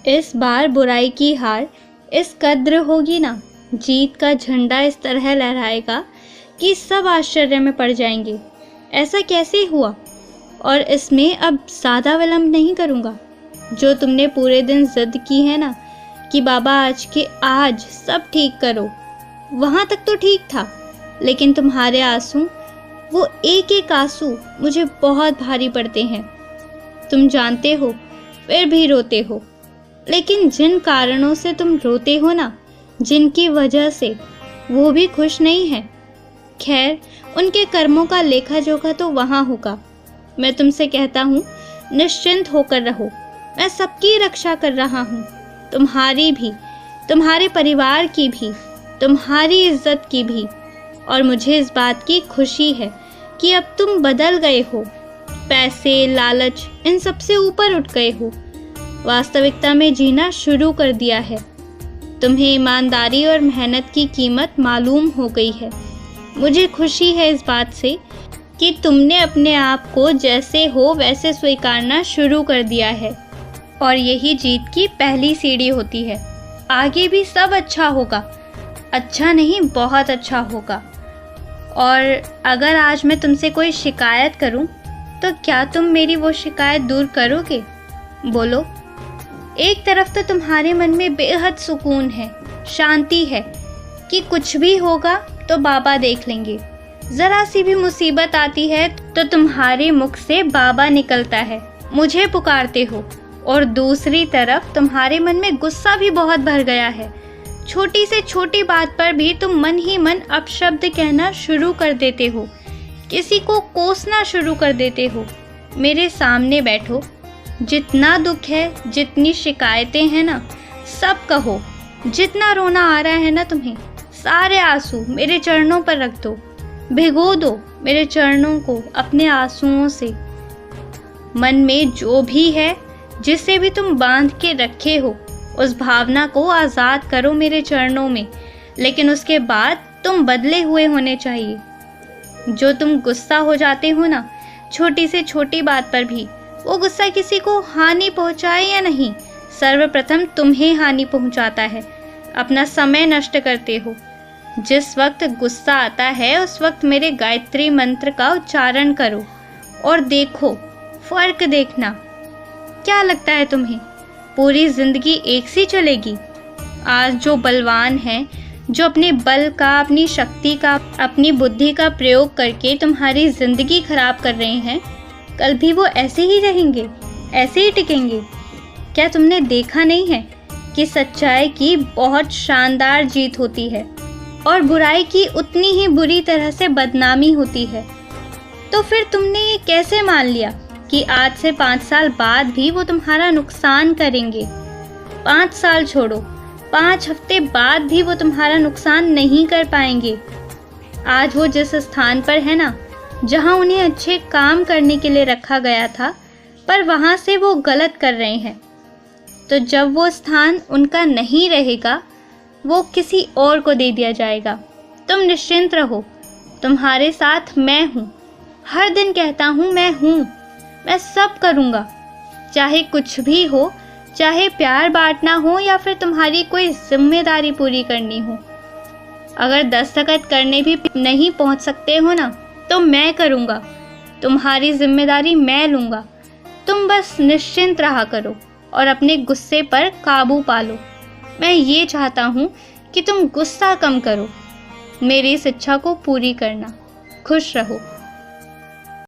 इस बार बुराई की हार इस कद्र होगी ना, जीत का झंडा इस तरह लहराएगा कि सब आश्चर्य में पड़ जाएंगे। ऐसा कैसे हुआ? और इसमें अब ज़्यादा विलंब नहीं करूँगा। जो तुमने पूरे दिन जिद की है ना कि बाबा आज के आज सब ठीक करो, वहाँ तक तो ठीक था, लेकिन तुम्हारे आंसू, वो एक एक आंसू मुझे बहुत भारी पड़ते हैं। तुम जानते हो फिर भी रोते हो, लेकिन जिन कारणों से तुम रोते हो ना, जिनकी वजह से, वो भी खुश नहीं है। खैर, उनके कर्मों का लेखा जोखा तो वहाँ होगा। मैं तुमसे कहता हूँ, निश्चिंत होकर रहो। मैं सबकी रक्षा कर रहा हूँ, तुम्हारी भी, तुम्हारे परिवार की भी, तुम्हारी इज्जत की भी। और मुझे इस बात की खुशी है कि अब तुम बदल गए हो, पैसे, लालच, इन सब से ऊपर उठ गए हो, वास्तविकता में जीना शुरू कर दिया है। तुम्हें ईमानदारी और मेहनत की कीमत मालूम हो गई है। मुझे खुशी है इस बात से कि तुमने अपने आप को जैसे हो वैसे स्वीकारना शुरू कर दिया है। और यही जीत की पहली सीढ़ी होती है। आगे भी सब अच्छा होगा, अच्छा नहीं बहुत अच्छा होगा। और अगर आज मैं तुमसे कोई शिकायत करूं, तो क्या तुम मेरी वो शिकायत दूर करोगे? बोलो। एक तरफ तो तुम्हारे मन में बेहद सुकून है, शांति है कि कुछ भी होगा तो बाबा देख लेंगे। ज़रा सी भी मुसीबत आती है तो तुम्हारे मुख से बाबा निकलता है, मुझे पुकारते हो। और दूसरी तरफ तुम्हारे मन में गुस्सा भी बहुत भर गया है। छोटी से छोटी बात पर भी तुम मन ही मन अपशब्द कहना शुरू कर देते हो, किसी को कोसना शुरू कर देते हो। मेरे सामने बैठो, जितना दुख है, जितनी शिकायतें हैं ना, सब कहो। जितना रोना आ रहा है ना तुम्हें, सारे आंसू मेरे चरणों पर रख दो, भिगो दो मेरे चरणों को अपने आंसुओं से। मन में जो भी है, जिसे भी तुम बांध के रखे हो, उस भावना को आज़ाद करो मेरे चरणों में। लेकिन उसके बाद तुम बदले हुए होने चाहिए। जो तुम गुस्सा हो जाते हो ना, छोटी से छोटी बात पर भी, वो गुस्सा किसी को हानि पहुंचाए या नहीं, सर्वप्रथम तुम्हें हानि पहुंचाता है। अपना समय नष्ट करते हो। जिस वक्त गुस्सा आता है उस वक्त मेरे गायत्री मंत्र का उच्चारण करो और देखो, फर्क देखना। क्या लगता है तुम्हें पूरी जिंदगी एक सी चलेगी? आज जो बलवान हैं, जो अपने बल का, अपनी शक्ति का, अपनी बुद्धि का प्रयोग करके तुम्हारी जिंदगी खराब कर रहे हैं, कल भी वो ऐसे ही रहेंगे, ऐसे ही टिकेंगे। क्या तुमने देखा नहीं है कि सच्चाई की बहुत शानदार जीत होती है और बुराई की उतनी ही बुरी तरह से बदनामी होती है? तो फिर तुमने ये कैसे मान लिया कि आज से 5 साल बाद भी वो तुम्हारा नुकसान करेंगे? 5 साल छोड़ो, 5 हफ्ते बाद भी वो तुम्हारा नुकसान नहीं कर पाएंगे। आज वो जिस स्थान पर है ना, जहाँ उन्हें अच्छे काम करने के लिए रखा गया था, पर वहाँ से वो गलत कर रहे हैं। तो जब वो स्थान उनका नहीं रहेगा, वो किसी और को दे दिया जाएगा। तुम निश्चिंत रहो, तुम्हारे साथ मैं हूँ। हर दिन कहता हूँ मैं हूँ, मैं सब करूँगा। चाहे कुछ भी हो, चाहे प्यार बांटना हो या फिर तुम्हारी कोई जिम्मेदारी पूरी करनी हो। अगर दस्तखत करने भी नहीं पहुँच सकते हो ना, तो मैं करूँगा। तुम्हारी जिम्मेदारी मैं लूँगा। तुम बस निश्चिंत रहा करो और अपने गुस्से पर काबू पालो। मैं ये चाहता हूँ कि तुम गुस्सा कम करो, मेरी इस इच्छा को पूरी करना। खुश रहो।